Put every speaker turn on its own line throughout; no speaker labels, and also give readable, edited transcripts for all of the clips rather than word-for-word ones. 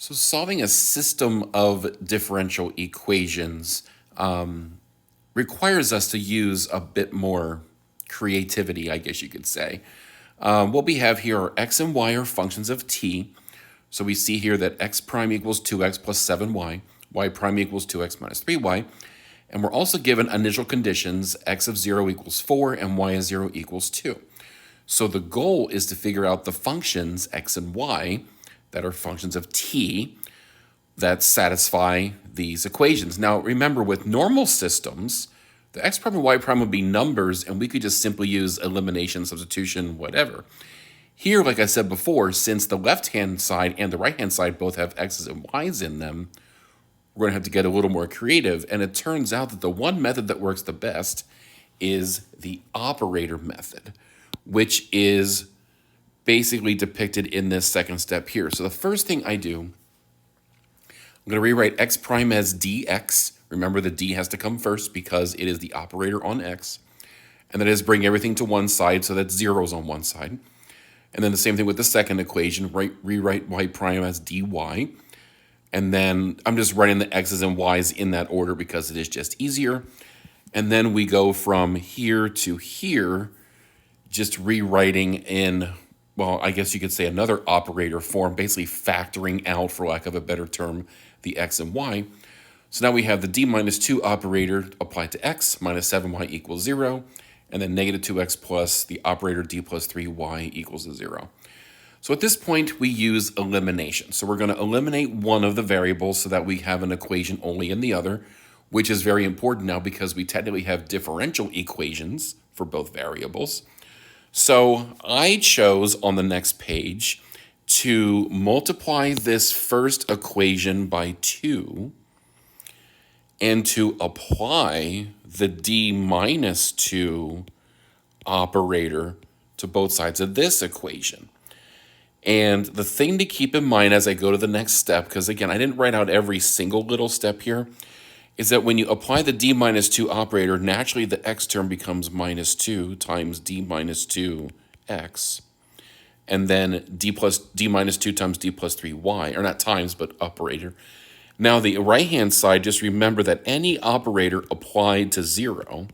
So solving a system of differential equations requires us to use a bit more creativity, I guess you could say. What we have here are x and y are functions of t. So we see here that x prime equals 2x plus 7y, y prime equals 2x minus 3y. And we're also given initial conditions, x of 0 equals 4 and y of 0 equals 2. So the goal is to figure out the functions x and y that are functions of t that satisfy these equations. Now remember, with normal systems, the x prime and y prime would be numbers, and we could just simply use elimination, substitution, whatever. Here, like I said before, since the left-hand side and the right-hand side both have x's and y's in them, we're going to have to get a little more creative. And it turns out that the one method that works the best is the operator method, which is basically depicted in this second step here. So the first thing I do, I'm going to rewrite x prime as dx. Remember, the d has to come first because it is the operator on x. And that is bring everything to one side, so that zero's on one side. And then the same thing with the second equation, rewrite y prime as dy. And then I'm just writing the x's and y's in that order because it is just easier. And then we go from here to here, just rewriting in, well, I guess you could say another operator form, basically factoring out, for lack of a better term, the x and y. So now we have the d minus 2 operator applied to x, minus 7y equals 0, and then negative 2x plus the operator d plus 3y equals 0. So at this point, we use elimination. So we're going to eliminate one of the variables so that we have an equation only in the other, which is very important now because we technically have differential equations for both variables. So I chose on the next page to multiply this first equation by 2 and to apply the d minus 2 operator to both sides of this equation. And the thing to keep in mind as I go to the next step, because again, I didn't write out every single little step here, is that when you apply the d minus 2 operator, naturally the x term becomes minus 2 times d minus 2x. And then d minus 2 times d plus 3y, or not times, but operator. Now the right-hand side, just remember that any operator applied to 0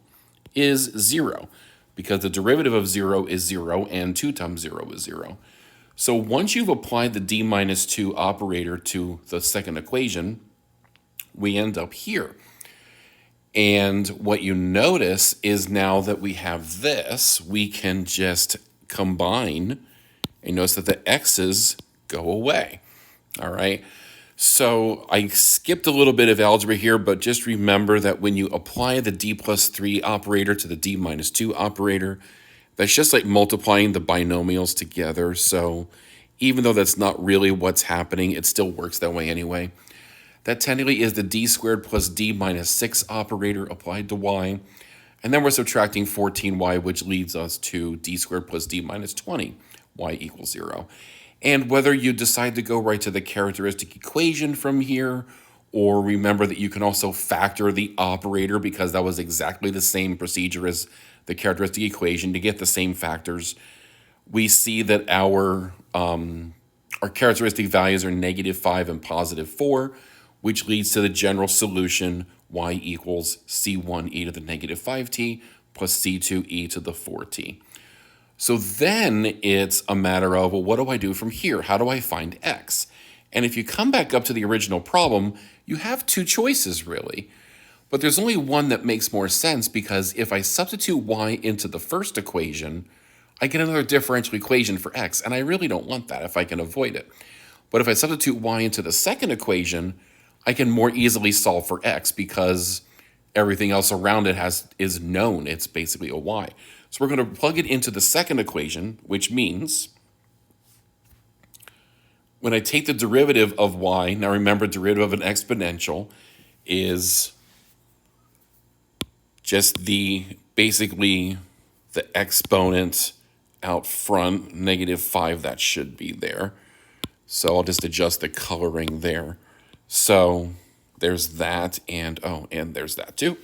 is 0, because the derivative of 0 is 0, and 2 times 0 is 0. So once you've applied the d minus 2 operator to the second equation, we end up here. And what you notice is now that we have this, we can just combine, and notice that the x's go away. All right. So I skipped a little bit of algebra here, but just remember that when you apply the d plus 3 operator to the d minus 2 operator, that's just like multiplying the binomials together. So even though that's not really what's happening, it still works that way anyway. That technically is the d squared plus d minus 6 operator applied to y. And then we're subtracting 14y, which leads us to d squared plus d minus 20, y equals 0. And whether you decide to go right to the characteristic equation from here, or remember that you can also factor the operator because that was exactly the same procedure as the characteristic equation to get the same factors, we see that our characteristic values are negative 5 and positive 4, which leads to the general solution y equals c1 e to the negative 5t plus c2 e to the 4t. So then it's a matter of, well, what do I do from here? How do I find x? And if you come back up to the original problem, you have two choices, really. But there's only one that makes more sense, because if I substitute y into the first equation, I get another differential equation for x, and I really don't want that if I can avoid it. But if I substitute y into the second equation, I can more easily solve for x because everything else around it is known. It's basically a y. So we're going to plug it into the second equation, which means when I take the derivative of y, now remember, derivative of an exponential is just basically the exponent out front, negative 5, that should be there. So I'll just adjust the coloring there. So there's that, and there's that too.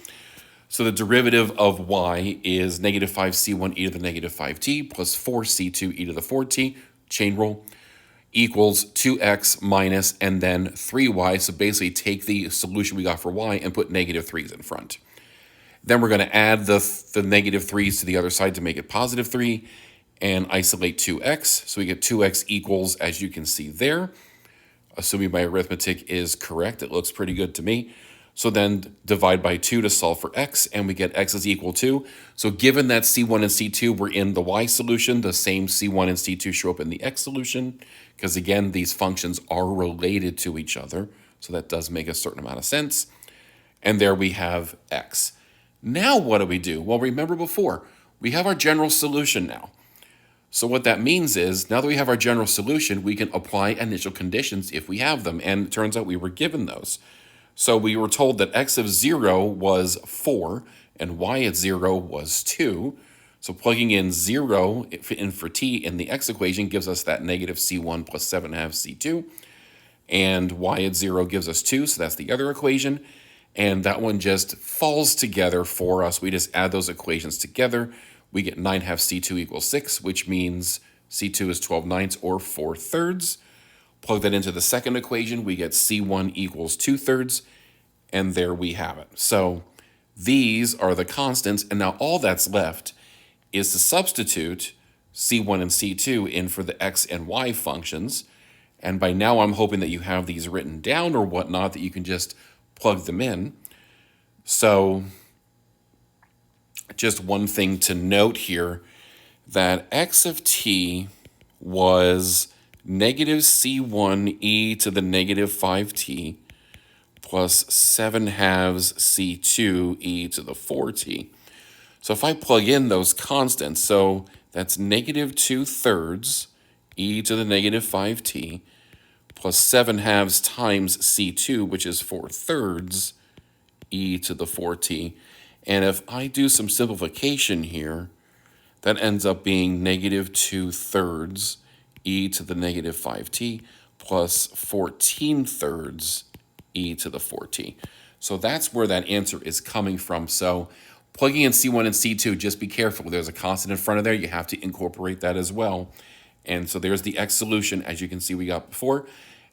So the derivative of y is negative 5c1 e to the negative 5t plus 4c2 e to the 4t, chain rule. equals 2x minus and then 3y. So basically take the solution we got for y and put negative 3's in front. Then we're going to add the negative 3's to the other side to make it positive 3 and isolate 2x. So we get 2x equals, as you can see there, assuming my arithmetic is correct, it looks pretty good to me. So then divide by 2 to solve for x, and we get x is equal to. So given that C1 and C2 were in the y solution, the same C1 and C2 show up in the x solution, because again, these functions are related to each other. So that does make a certain amount of sense. And there we have x. Now what do we do? Well, remember before, we have our general solution now. So what that means is, now that we have our general solution, we can apply initial conditions if we have them. And it turns out we were given those. So we were told that x of 0 was 4 and y at 0 was 2. So plugging in 0 in for t in the x equation gives us that negative c1 plus 7 halves c2. And y at 0 gives us 2, so that's the other equation. And that one just falls together for us. We just add those equations together. We get 9 halves c2 equals 6, which means c2 is 12 ninths or 4 thirds. Plug that into the second equation, we get c1 equals 2 thirds, and there we have it. So these are the constants, and now all that's left is to substitute c1 and c2 in for the x and y functions. And by now I'm hoping that you have these written down or whatnot, that you can just plug them in. So just one thing to note here, that x of t was negative c1 e to the negative 5t plus 7 halves c2 e to the 4t. So if I plug in those constants, so that's negative 2 thirds e to the negative 5t plus 7 halves times c2, which is 4 thirds e to the 4t. And if I do some simplification here, that ends up being negative 2 thirds e to the negative 5t plus 14 thirds e to the 4t. So that's where that answer is coming from. So plugging in C1 and C2, just be careful. There's a constant in front of there. You have to incorporate that as well. And so there's the x solution, as you can see we got before.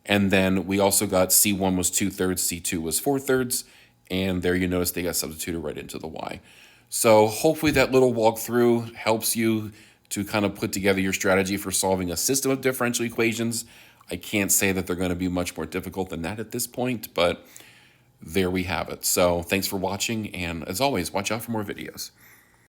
And then we also got C1 was 2 thirds, C2 was 4 thirds. And there you notice they got substituted right into the y. So hopefully that little walkthrough helps you to kind of put together your strategy for solving a system of differential equations. I can't say that they're going to be much more difficult than that at this point, but there we have it. So thanks for watching, and as always, watch out for more videos.